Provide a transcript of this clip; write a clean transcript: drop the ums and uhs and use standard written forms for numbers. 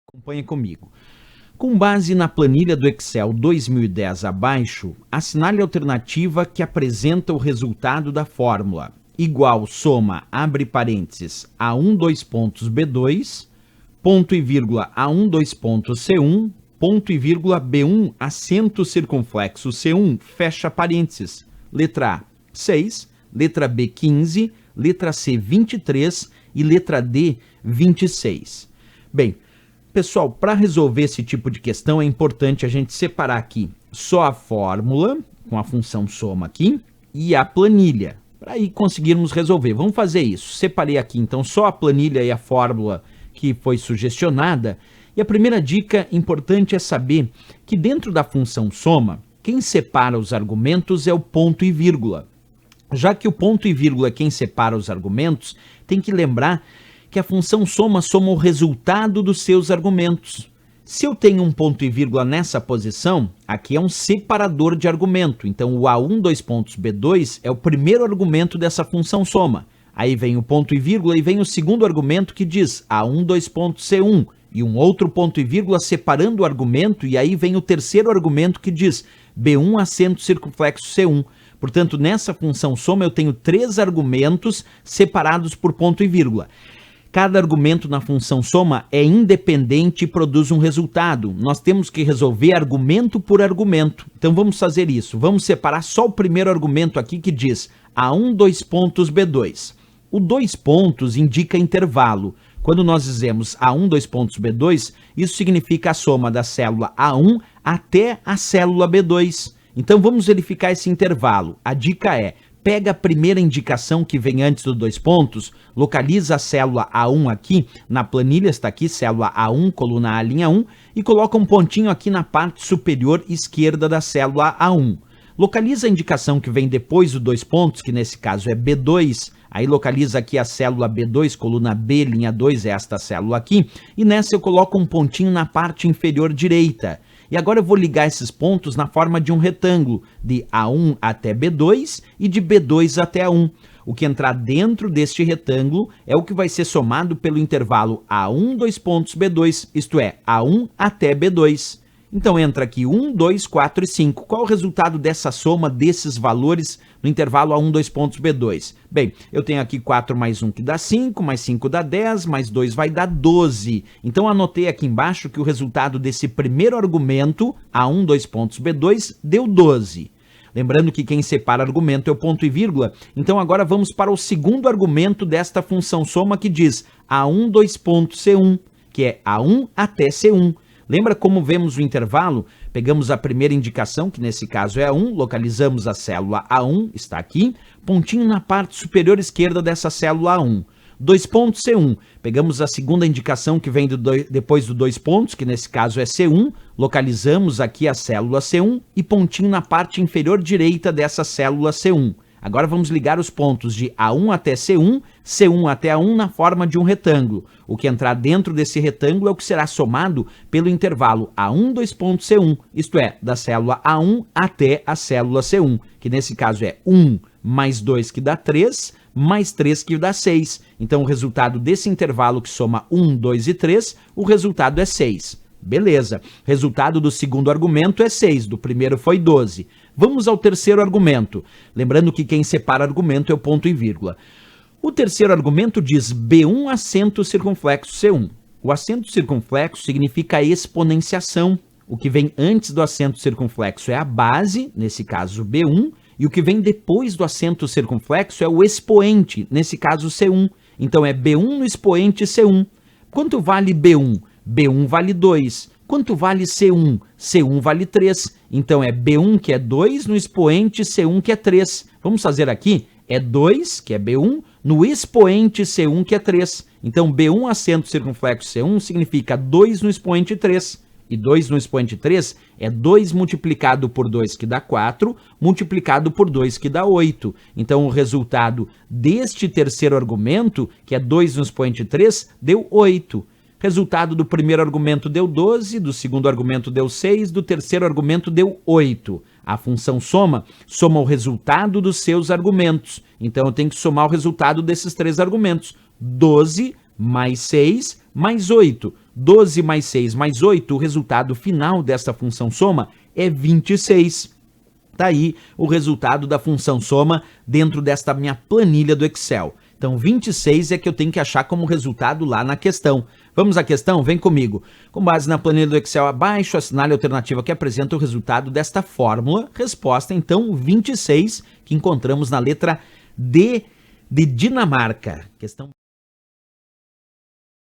Acompanhe comigo. Com base na planilha do Excel 2010 abaixo, assinale a alternativa que apresenta o resultado da fórmula igual soma, abre parênteses, A1 dois pontos B2, ponto e vírgula A1 dois pontos C1, ponto e vírgula B1 acento circunflexo C1, fecha parênteses. Letra A, 6, letra B, 15, letra C, 23 e letra D, 26. Bem, pessoal, para resolver esse tipo de questão é importante a gente separar aqui só a fórmula, com a função soma aqui, e a planilha, para aí conseguirmos resolver. Vamos fazer isso. Separei aqui então só a planilha e a fórmula que foi sugestionada. E a primeira dica importante é saber que dentro da função soma, quem separa os argumentos é o ponto e vírgula. Já que o ponto e vírgula é quem separa os argumentos, tem que lembrar que a função soma o resultado dos seus argumentos. Se eu tenho um ponto e vírgula nessa posição, aqui é um separador de argumento. Então, o A1 dois pontos B2 é o primeiro argumento dessa função soma. Aí vem o ponto e vírgula e vem o segundo argumento que diz A1 dois pontos C1 e um outro ponto e vírgula separando o argumento, e aí vem o terceiro argumento que diz B1 acento circunflexo C1. Portanto, nessa função soma eu tenho três argumentos separados por ponto e vírgula. Cada argumento na função soma é independente e produz um resultado. Nós temos que resolver argumento por argumento. Então vamos fazer isso. Vamos separar só o primeiro argumento aqui que diz A1 dois pontos B2. O dois pontos indica intervalo. Quando nós dizemos A1 dois pontos B2, isso significa a soma da célula A1 até a célula B2. Então vamos verificar esse intervalo. A dica é: pega a primeira indicação que vem antes dos dois pontos, localiza a célula A1 aqui, na planilha está aqui, célula A1, coluna A, linha 1, e coloca um pontinho aqui na parte superior esquerda da célula A1. Localiza a indicação que vem depois dos dois pontos, que nesse caso é B2, aí localiza aqui a célula B2, coluna B, linha 2, é esta célula aqui, e nessa eu coloco um pontinho na parte inferior direita. E agora eu vou ligar esses pontos na forma de um retângulo, de A1 até B2 e de B2 até A1. O que entrar dentro deste retângulo é o que vai ser somado pelo intervalo A1 dois pontos B2, isto é, A1 até B2. Então entra aqui 1, 2, 4 e 5. Qual é o resultado dessa soma desses valores no intervalo A1 dois pontos B2? Bem, eu tenho aqui 4 mais 1 que dá 5, mais 5 dá 10, mais 2 vai dar 12. Então anotei aqui embaixo que o resultado desse primeiro argumento, A1 dois pontos B2, deu 12. Lembrando que quem separa argumento é o ponto e vírgula. Então agora vamos para o segundo argumento desta função soma que diz A1 dois pontos C1, que é A1 até C1. Lembra como vemos o intervalo? Pegamos a primeira indicação, que nesse caso é A1, localizamos a célula A1, está aqui, pontinho na parte superior esquerda dessa célula A1. Dois pontos C1, pegamos a segunda indicação que vem depois do dois pontos, que nesse caso é C1, localizamos aqui a célula C1 e pontinho na parte inferior direita dessa célula C1. Agora vamos ligar os pontos de A1 até C1, C1 até A1 na forma de um retângulo. O que entrar dentro desse retângulo é o que será somado pelo intervalo A1 dois pontos C1, isto é, da célula A1 até a célula C1, que nesse caso é 1 mais 2 que dá 3, mais 3 que dá 6. Então o resultado desse intervalo que soma 1, 2 e 3, o resultado é 6. Beleza, resultado do segundo argumento é 6, do primeiro foi 12. Vamos ao terceiro argumento, lembrando que quem separa argumento é o ponto e vírgula. O terceiro argumento diz B1 acento circunflexo C1. O acento circunflexo significa a exponenciação. O que vem antes do acento circunflexo é a base, nesse caso B1, e o que vem depois do acento circunflexo é o expoente, nesse caso C1. Então é B1 no expoente C1. Quanto vale B1? B1 vale 2. Quanto vale C1? C1 vale 3. Então é B1 que é 2 no expoente C1 que é 3. Vamos fazer aqui? É 2, que é B1, no expoente C1 que é 3. Então B1 acento circunflexo C1 significa 2 no expoente 3. E 2 no expoente 3 é 2 multiplicado por 2 que dá 4, multiplicado por 2 que dá 8. Então o resultado deste terceiro argumento, que é 2 no expoente 3, deu 8. Resultado do primeiro argumento deu 12, do segundo argumento deu 6, do terceiro argumento deu 8. A função soma o resultado dos seus argumentos. Então eu tenho que somar o resultado desses três argumentos. 12 mais 6 mais 8. 12 mais 6 mais 8, o resultado final dessa função soma é 26. Tá aí o resultado da função soma dentro desta minha planilha do Excel. Então, 26 é que eu tenho que achar como resultado lá na questão. Vamos à questão? Vem comigo. Com base na planilha do Excel abaixo, assinale a alternativa que apresenta o resultado desta fórmula. Resposta, então, 26, que encontramos na letra D de Dinamarca. Questão